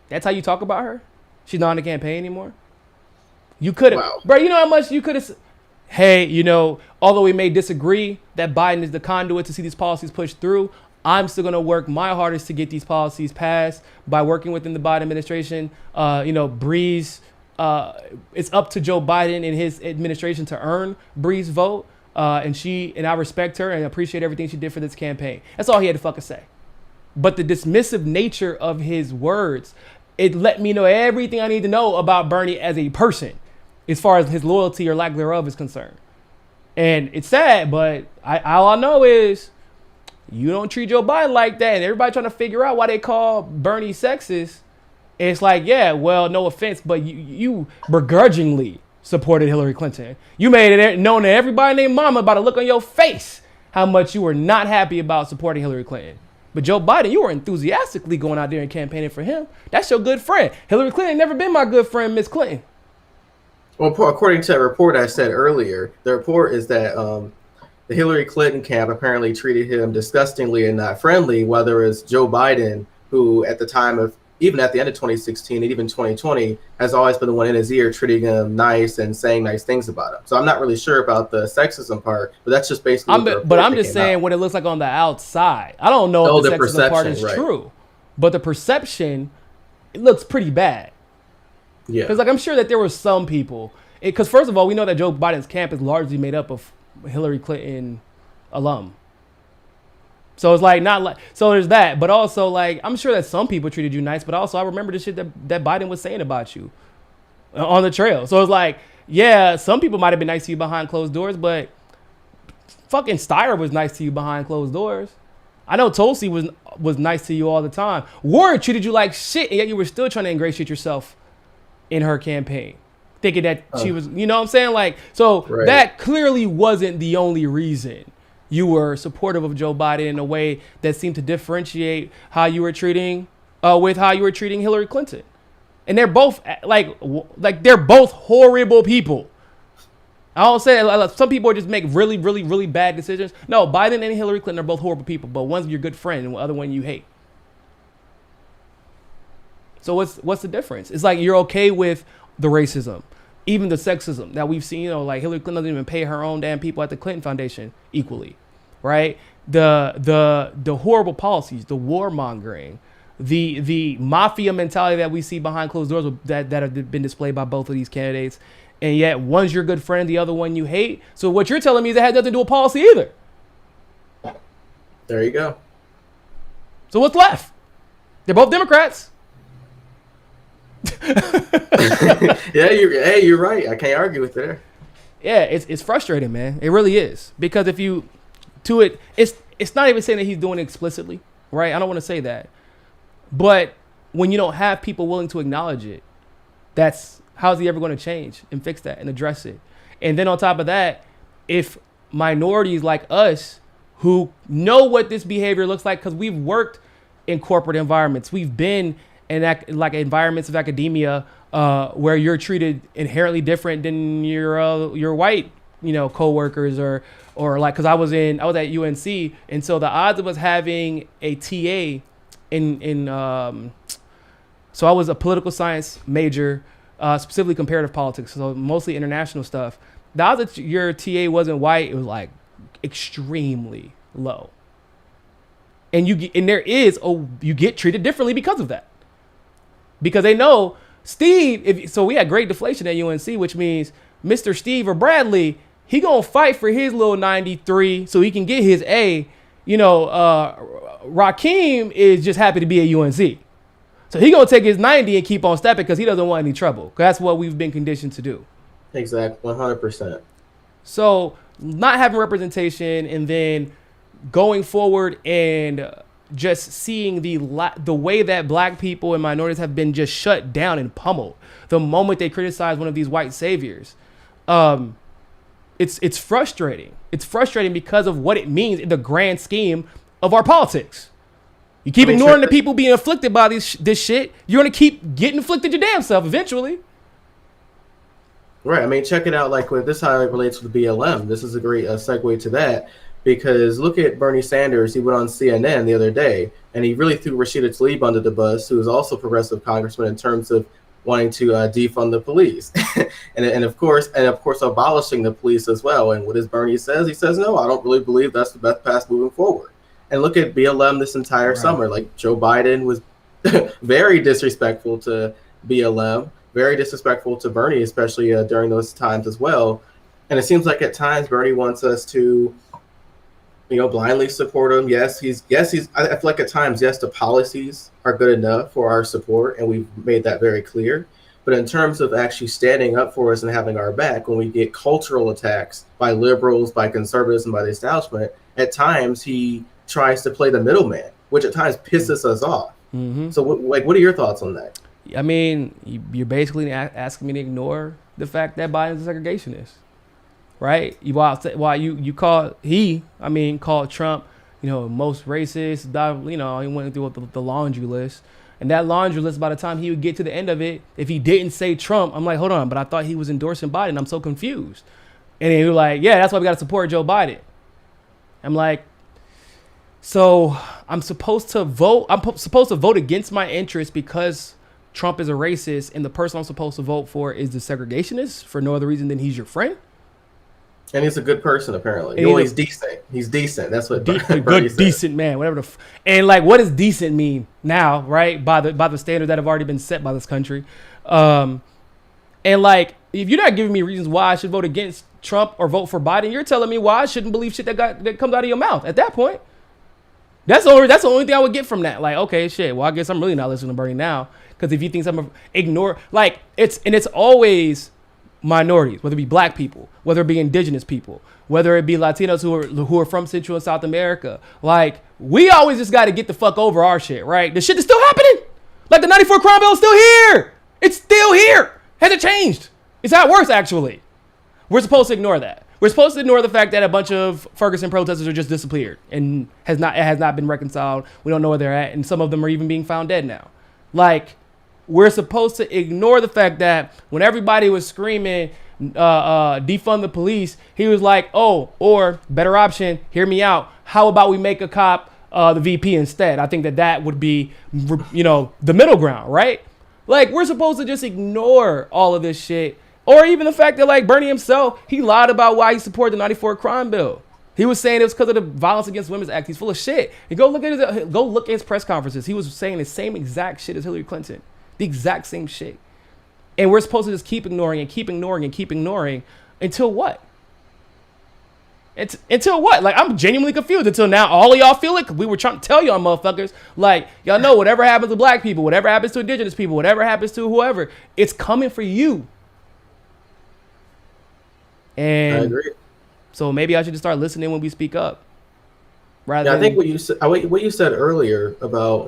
That's how you talk about her? She's not on the campaign anymore? You could have, bro, you know how much you could have, hey, you know, although we may disagree that Biden is the conduit to see these policies pushed through, I'm still going to work my hardest to get these policies passed by working within the Biden administration. Bree's, it's up to Joe Biden and his administration to earn Bree's vote. And I respect her and appreciate everything she did for this campaign. That's all he had to fucking say. But the dismissive nature of his words, it let me know everything I need to know about Bernie as a person, as far as his loyalty or lack thereof is concerned. And it's sad, but all I know is you don't treat Joe Biden like that. And everybody trying to figure out why they call Bernie sexist. It's like, yeah, well, no offense, but you begrudgingly supported Hillary Clinton. You made it known to everybody named Mama by the look on your face how much you were not happy about supporting Hillary Clinton. But Joe Biden, you were enthusiastically going out there and campaigning for him. That's your good friend. Hillary Clinton never been my good friend, Miss Clinton. Well, according to that report I said earlier, the report is that the Hillary Clinton camp apparently treated him disgustingly and not friendly, whether it's Joe Biden, who at the time of, even at the end of 2016 and even 2020, has always been the one in his ear treating him nice and saying nice things about him. So I'm not really sure about the sexism part, but that's just basically I'm just saying what it looks like on the outside. I don't know if the sexism part is true, but the perception, it looks pretty bad. Yeah. Because I'm sure that there were some people, because first of all, we know that Joe Biden's camp is largely made up of Hillary Clinton alum. So it's like so there's that, but also like I'm sure that some people treated you nice, but also I remember the shit that Biden was saying about you on the trail. So it's like, yeah, some people might have been nice to you behind closed doors, but fucking Steyer was nice to you behind closed doors. I know Tulsi was nice to you all the time. Warren treated you like shit, and yet you were still trying to ingratiate yourself in her campaign, thinking that she was, you know what I'm saying? Like, so that clearly wasn't the only reason you were supportive of Joe Biden in a way that seemed to differentiate how you were treating Hillary Clinton. And they're both like they're both horrible people. I don't say some people just make really, really, really bad decisions. No, Biden and Hillary Clinton are both horrible people, but one's your good friend and the other one you hate. So what's the difference? It's like you're okay with the racism, even the sexism that we've seen. You know, like Hillary Clinton doesn't even pay her own damn people at the Clinton Foundation equally, right? The horrible policies, the warmongering, the mafia mentality that we see behind closed doors that have been displayed by both of these candidates, and yet one's your good friend, the other one you hate. So what you're telling me is that had nothing to do with policy either. There you go. So what's left? They're both Democrats. Yeah, you're right. I can't argue with that. Yeah, it's frustrating, man. It really is, because if you to it, it's not even saying that he's doing it explicitly, right? I don't want to say that, but when you don't have people willing to acknowledge it, how's he ever going to change and fix that and address it? And then on top of that, if minorities like us who know what this behavior looks like, because we've worked in corporate environments, we've been in like environments of academia where you're treated inherently different than your white, coworkers or like, because I was at UNC, and so the odds of us having a TA so I was a political science major, specifically comparative politics, so mostly international stuff. the odds that your TA wasn't white, it was like extremely low. And you get treated differently because of that. Because they know Steve, so we had great deflation at UNC, which means Mr. Steve or Bradley, he gonna fight for his little 93 so he can get his A. You know, Rakeem is just happy to be at UNC. So he gonna take his 90 and keep on stepping because he doesn't want any trouble. That's what we've been conditioned to do. Exactly, 100%. So not having representation and then going forward and just seeing the way that black people and minorities have been just shut down and pummeled the moment they criticize one of these white saviors. It's frustrating. It's frustrating because of what it means in the grand scheme of our politics. You keep ignoring the people being afflicted by this shit, you're going to keep getting afflicted your damn self eventually. Right. I mean, check it out. Like, this is how it relates to the BLM. This is a great segue to that, because look at Bernie Sanders. He went on CNN the other day, and he really threw Rashida Tlaib under the bus, who is also a progressive congressman, in terms of wanting to defund the police, and of course abolishing the police as well. And what does Bernie says? He says, no, I don't really believe that's the best path moving forward. And look at BLM this entire summer. Like, Joe Biden was very disrespectful to BLM, very disrespectful to Bernie, especially during those times as well. And it seems like at times Bernie wants us to, blindly support him. I feel like at times, yes, the policies are good enough for our support, and we've made that very clear. But in terms of actually standing up for us and having our back, when we get cultural attacks by liberals, by conservatives, and by the establishment, at times he tries to play the middleman, which at times pisses us off. Mm-hmm. So what are your thoughts on that? I mean, you're basically asking me to ignore the fact that Biden's a segregationist, right? You called Trump, most racist. He went through the laundry list, and that laundry list, by the time he would get to the end of it, if he didn't say Trump, I'm like, hold on, but I thought he was endorsing Biden. I'm so confused. And he was like, yeah, that's why we got to support Joe Biden. I'm like, so I'm supposed to vote against my interest because Trump is a racist, and the person I'm supposed to vote for is the segregationist for no other reason than he's your friend? And he's a good person, apparently. He's decent. He's decent. That's what good, decent man, whatever and like, what does decent mean now, right? By the standards that have already been set by this country. And like, if you're not giving me reasons why I should vote against Trump or vote for Biden, you're telling me why I shouldn't believe shit that comes out of your mouth at that point. That's the only thing I would get from that. Like, okay, shit. Well, I guess I'm really not listening to Bernie now, because if he thinks I'm ignore, like, it's always minorities, whether it be black people, whether it be indigenous people, whether it be Latinos who are from Central and South America. Like, we always just got to get the fuck over our shit, right? The shit is still happening. Like, the '94 crime bill is still here. It's still here. Hasn't changed. It's how it works, actually. We're supposed to ignore that. We're supposed to ignore the fact that a bunch of Ferguson protesters are just disappeared and it has not been reconciled. We don't know where they're at, and some of them are even being found dead now. Like, we're supposed to ignore the fact that when everybody was screaming, defund the police, he was like, oh, or better option, hear me out. How about we make a cop the VP instead? I think that would be, the middle ground, right? Like, we're supposed to just ignore all of this shit. Or even the fact that, like, Bernie himself, he lied about why he supported the '94 crime bill. He was saying it was because of the Violence Against Women's Act. He's full of shit. And go look at his press conferences. He was saying the same exact shit as Hillary Clinton. The exact same shit. And we're supposed to just keep ignoring and keep ignoring and keep ignoring until what? Until what? Like, I'm genuinely confused. Until now, all of y'all feel it. We were trying to tell y'all motherfuckers, like, y'all know whatever happens to black people, whatever happens to indigenous people, whatever happens to whoever, it's coming for you. And I agree. So maybe I should just start listening when we speak up. I think what you said earlier about,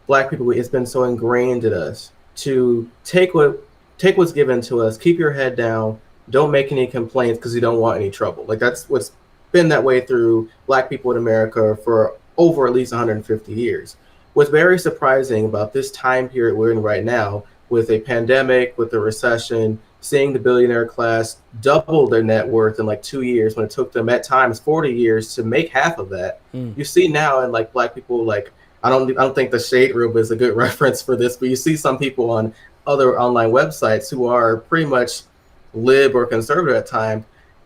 black people, it's been so ingrained in us to take what's given to us, keep your head down, don't make any complaints because you don't want any trouble. Like, that's what's been that way through black people in America for over at least 150 years. What's very surprising about this time period we're in right now, with a pandemic, with a recession, seeing the billionaire class double their net worth in like 2 years when it took them at times 40 years to make half of that. You see now, and like black people, like, I don't think the shade room is a good reference for this, but you see some people on other online websites who are pretty much lib or conservative at times,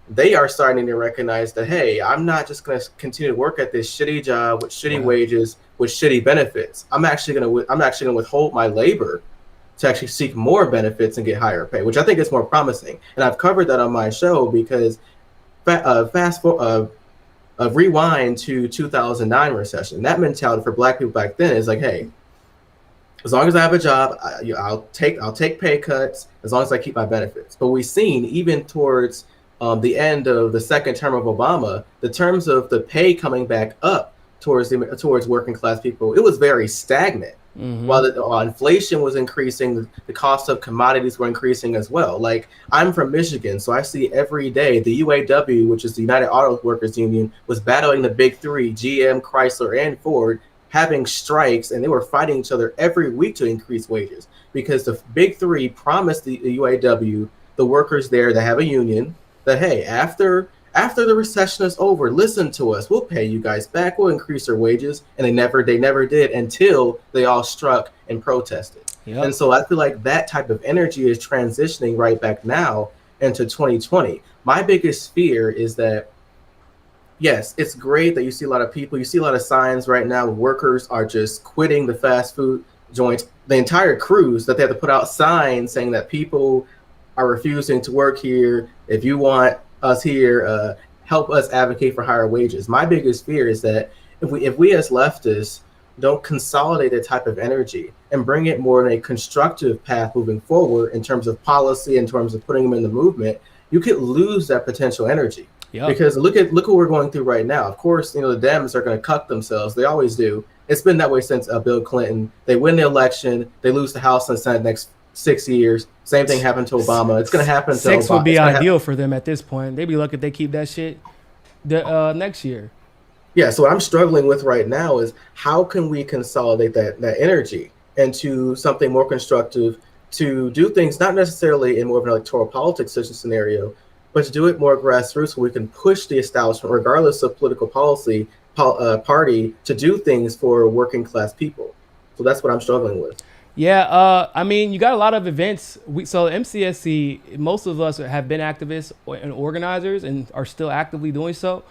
they are starting to recognize that, hey, I'm not just going to continue to work at this shitty job with shitty wages, with shitty benefits. I'm actually going to withhold my labor to actually seek more benefits and get higher pay, which I think is more promising. And I've covered that on my show because rewind to 2009 recession. That mentality for Black people back then is like, hey, as long as I have a job, I'll take pay cuts as long as I keep my benefits. But we've seen even towards the end of the second term of Obama, the terms of the pay coming back up towards working class people, it was very stagnant. While inflation was increasing, the cost of commodities were increasing as well. Like, I'm from Michigan, so I see every day the UAW, which is the United Auto Workers Union, was battling the big three, GM, Chrysler, and Ford, having strikes, and they were fighting each other every week to increase wages because the big three promised the UAW, the workers there that have a union, that, hey, after the recession is over, listen to us. We'll pay you guys back. We'll increase your wages. And they never did until they all struck and protested. Yep. And so I feel like that type of energy is transitioning right back now into 2020. My biggest fear is that, yes, it's great that you see a lot of people. You see a lot of signs right now. Workers are just quitting the fast food joints. The entire crews that they have to put out signs saying that people are refusing to work here. If you want us here, help us advocate for higher wages. My biggest fear is that if we as leftists don't consolidate that type of energy and bring it more in a constructive path moving forward in terms of policy, in terms of putting them in the movement, you could lose that potential energy. Yep. Because look what we're going through right now. Of course, the Dems are going to cuck themselves. They always do. It's been that way since Bill Clinton. They win the election, they lose the House and Senate next 6 years. Same thing happened to Obama. It's going to happen to Obama. 6 would be ideal for them at this point. They'd be lucky if they keep that shit next year. Yeah, so what I'm struggling with right now is how can we consolidate that energy into something more constructive to do things not necessarily in more of an electoral politics such a scenario, but to do it more grassroots so we can push the establishment, regardless of political policy, party, to do things for working class people. So that's what I'm struggling with. Yeah, I mean, you got a lot of events. So MCSC, most of us have been activists and organizers and are still actively doing so.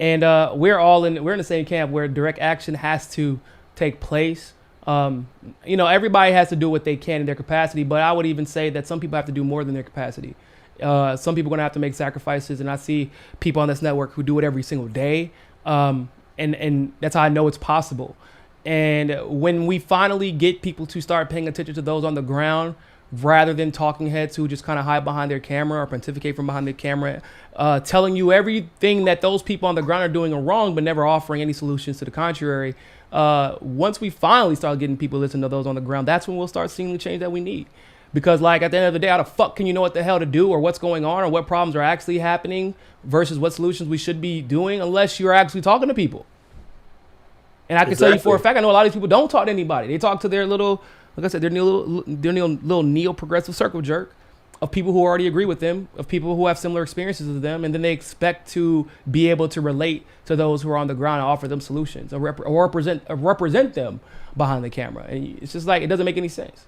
And we're in the same camp where direct action has to take place. Everybody has to do what they can in their capacity, but I would even say that some people have to do more than their capacity. Some people are going to have to make sacrifices, and I see people on this network who do it every single day. And that's how I know it's possible. And when we finally get people to start paying attention to those on the ground, rather than talking heads who just kind of hide behind their camera or pontificate from behind their camera, telling you everything that those people on the ground are doing wrong, but never offering any solutions to the contrary. Once we finally start getting people to listen to those on the ground, that's when we'll start seeing the change that we need. Because like at the end of the day, how the fuck can you know what the hell to do or what's going on or what problems are actually happening versus what solutions we should be doing unless you're actually talking to people? And I can tell you for a fact, I know a lot of these people don't talk to anybody. They talk to their little, like I said, their little neo-progressive circle jerk of people who already agree with them, of people who have similar experiences as them, and then they expect to be able to relate to those who are on the ground and offer them solutions or represent them behind the camera. And it's just like, it doesn't make any sense.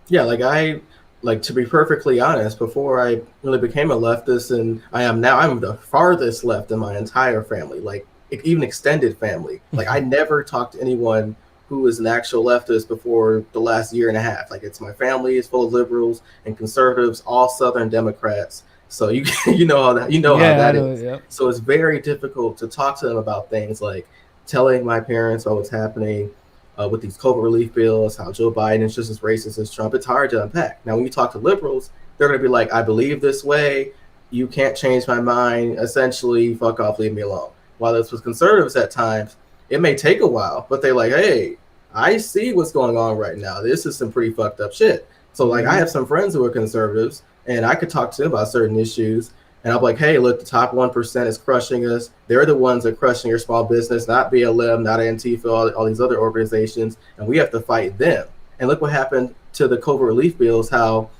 Yeah, to be perfectly honest, before I really became a leftist, and I am now, I'm the farthest left in my entire family, like even extended family. Like I never talked to anyone who is an actual leftist before the last year and a half. Like it's my family is full of liberals and conservatives, all Southern Democrats. So you know how that how that is. Yep. So it's very difficult to talk to them about things like telling my parents about what's happening with these COVID relief bills, how Joe Biden is just as racist as Trump. It's hard to unpack. Now, when you talk to liberals, they're going to be like, I believe this way. You can't change my mind. Essentially, fuck off, leave me alone. While it's with conservatives at times, it may take a while, but they're like, hey, I see what's going on right now. This is some pretty fucked up shit. So like I have some friends who are conservatives and I could talk to them about certain issues. And I'm like, hey, look, the top 1% is crushing us. They're the ones that are crushing your small business, not BLM, not Antifa, all these other organizations. And we have to fight them. And look what happened to the COVID relief bills, how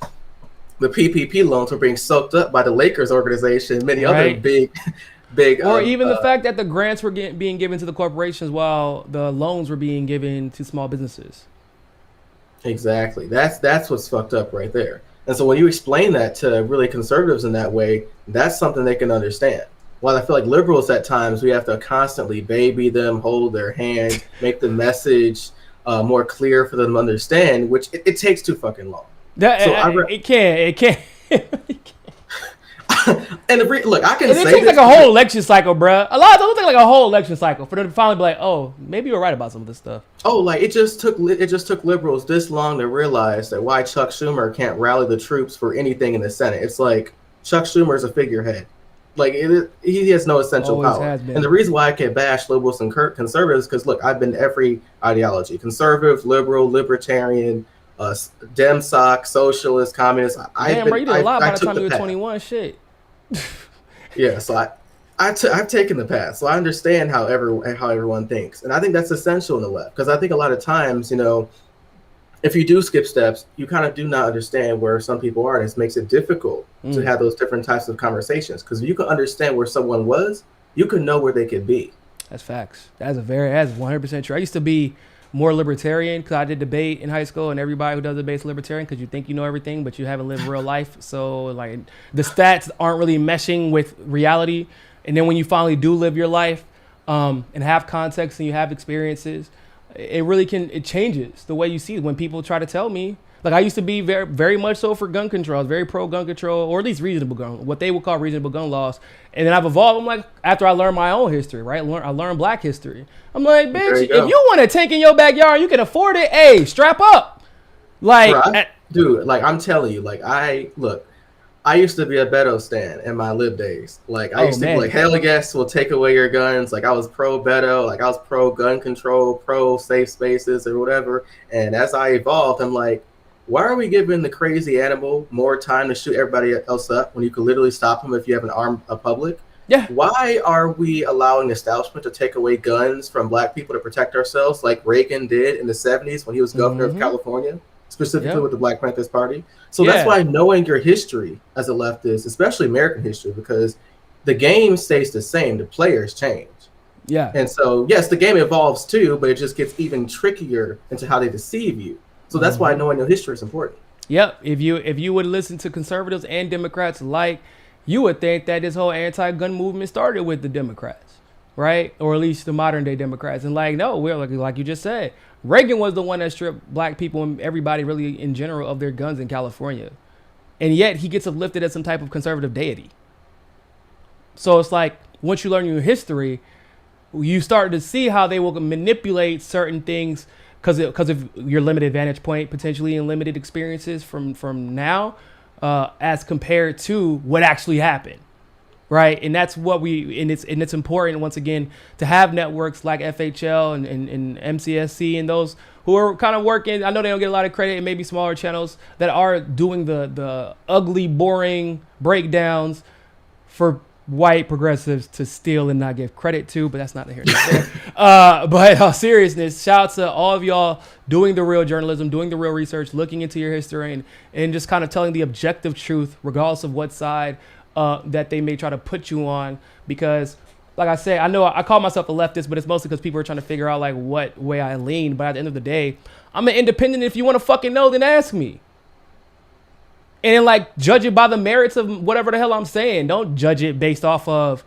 the PPP loans were being soaked up by the Lakers organization, many other big or even the fact that the grants were being given to the corporations while the loans were being given to small businesses. Exactly. That's what's fucked up right there. And so when you explain that to really conservatives in that way, that's something they can understand. While I feel like liberals at times, we have to constantly baby them, hold their hand, make the message more clear for them to understand, which it takes too fucking long. It can't. And look, I can say it takes like a whole election cycle, bro. A lot of those take like a whole election cycle for them to finally be like, oh, maybe you're right about some of this stuff. Oh, like it just took liberals this long to realize that why Chuck Schumer can't rally the troops for anything in the Senate. It's like Chuck Schumer is a figurehead. Like he has no essential Always power. And the reason why I can bash liberals and conservatives, because look, I've been every ideology: conservative, liberal, libertarian, Dem soc, socialist, communist. Damn, bro, you did a lot by the time you were 21. Shit. Yeah, so I've taken the path, so I understand how everyone thinks, and I think that's essential in the left, because I think a lot of times, if you do skip steps, you kind of do not understand where some people are, and it makes it difficult to have those different types of conversations. Because if you can understand where someone was, you can know where they could be. That's facts. That's 100% true. I used to be more libertarian because I did debate in high school, and everybody who does debate is libertarian because you think you know everything, but you haven't lived real life. So like the stats aren't really meshing with reality. And then when you finally do live your life and have context and you have experiences, it really it changes the way you see it. When people try to tell me, like I used to be very, very much so for gun control. I was very pro gun control, or at least reasonable gun, what they would call reasonable gun laws. And then I've evolved. I'm like, after I learned my own history, right? I learned black history. I'm like, bitch, if you want a tank in your backyard, you can afford it. Hey, strap up. Like, dude, like I'm telling you, like I used to be a Beto stan in my lib days. Like I used to be like, hell yes, we'll take away your guns. Like I was pro Beto, like I was pro gun control, pro safe spaces or whatever. And as I evolved, I'm like, why are we giving the crazy animal more time to shoot everybody else up when you could literally stop him if you have an armed public? Yeah. Why are we allowing the establishment to take away guns from black people to protect ourselves like Reagan did in the 70s when he was governor of California, specifically with the Black Panthers Party? So that's why knowing your history as a leftist, especially American history, because the game stays the same, the players change. Yeah. And so, yes, the game evolves too, but it just gets even trickier into how they deceive you. So that's why knowing your history is important. Yep. If you would listen to conservatives and Democrats alike, you would think that this whole anti-gun movement started with the Democrats, right? Or at least the modern day Democrats. And no, we're like you just said, Reagan was the one that stripped black people and everybody really in general of their guns in California. And yet he gets uplifted as some type of conservative deity. So it's like, once you learn your history, you start to see how they will manipulate certain things because of your limited vantage point, potentially, and limited experiences from now, as compared to what actually happened, right? And that's what it's important once again to have networks like FHL and MCSC and those who are kind of working. I know they don't get a lot of credit, and maybe smaller channels that are doing the ugly, boring breakdowns for white progressives to steal and not give credit to, but that's not the here nor there. But seriousness, shout out to all of y'all doing the real journalism, doing the real research, looking into your history, and just kind of telling the objective truth, regardless of what side that they may try to put you on. Because, like I say, I know I call myself a leftist, but it's mostly because people are trying to figure out like what way I lean. But at the end of the day, I'm an independent. If you want to fucking know, then ask me. And like judge it by the merits of whatever the hell I'm saying. Don't judge it based off of,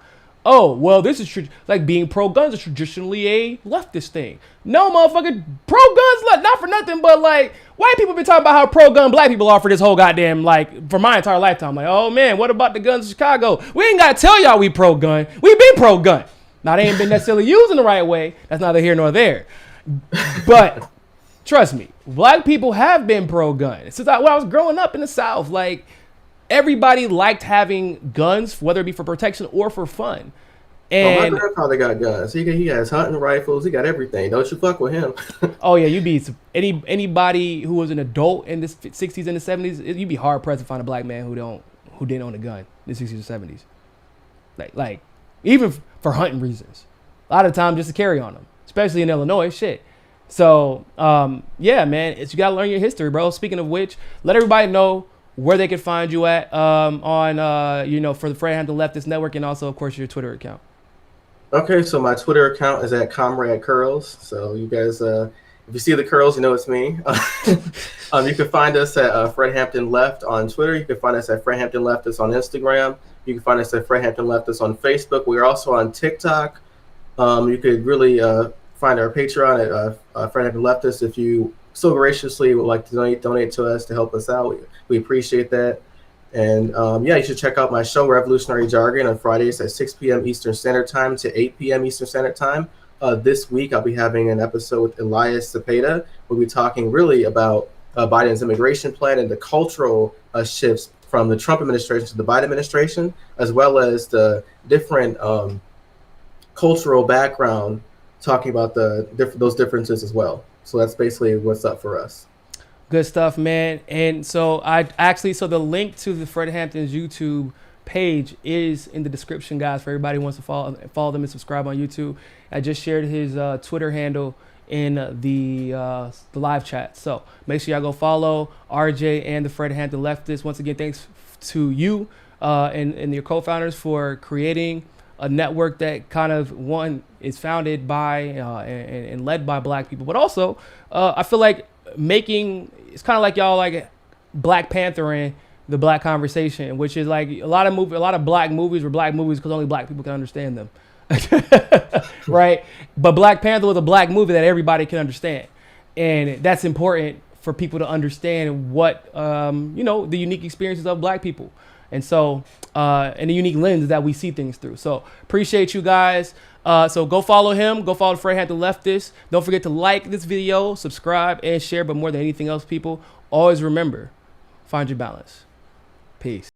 oh, well, this is like being pro-guns is traditionally a leftist thing. No, motherfucker, pro-guns, not for nothing, but like white people been talking about how pro-gun black people are for this whole goddamn, like, for my entire lifetime. Like, oh man, what about the guns in Chicago? We ain't got to tell y'all we pro-gun. We been pro-gun. Now, they ain't been necessarily used in the right way. That's neither here nor there. But trust me, black people have been pro-gun. Since when I was growing up in the South, like, everybody liked having guns, whether it be for protection or for fun. And my grandfather got guns. He has hunting rifles. He got everything. Don't you fuck with him. Oh yeah, you'd be anybody who was an adult in the 60s and the 70s. You'd be hard pressed to find a black man who didn't own a gun in the 60s or 70s. Like even for hunting reasons. A lot of times just to carry on them, especially in Illinois. Shit. So yeah, man, you gotta learn your history, bro. Speaking of which, let everybody know where they can find you at on for the Fred Hampton Leftist Network, and also of course your Twitter account. Okay, so my Twitter account is at Comrade Curls. So you guys, if If you see the curls, you know it's me. You can find us at Fred Hampton Left on Twitter. You can find us at Fred Hampton Leftist on Instagram. You can find us at Fred Hampton Leftist on Facebook. We are also on TikTok. You could really find our Patreon at Fred Hampton Leftist if you so graciously would like to donate to us to help us out. We appreciate that. And yeah, you should check out my show, Revolutionary Jargon, on Fridays at 6 p.m. Eastern Standard Time to 8 p.m. Eastern Standard Time. This week, I'll be having an episode with Elias Cepeda. We'll be talking really about Biden's immigration plan and the cultural shifts from the Trump administration to the Biden administration, as well as the different cultural background, talking about those differences as well. So that's basically what's up for us. Good stuff, man. And so so the link to the Fred Hampton's YouTube page is in the description, guys, for everybody who wants to follow them and subscribe on YouTube. I just shared his Twitter handle in the live chat. So make sure y'all go follow RJ and the Fred Hampton Leftists. Once again, thanks to you and your co-founders for creating a network that kind of is founded by and led by Black people, but also I feel like it's kind of like y'all like Black Panther and the Black conversation, which is like a lot of Black movies were Black movies because only Black people can understand them. Right? But Black Panther was a Black movie that everybody can understand. And that's important for people to understand what, the unique experiences of Black people. And so, and the unique lens that we see things through. So appreciate you guys. So go follow him. Go follow Fred Hampton Leftist. Don't forget to like this video, subscribe, and share. But more than anything else, people, always remember, find your balance. Peace.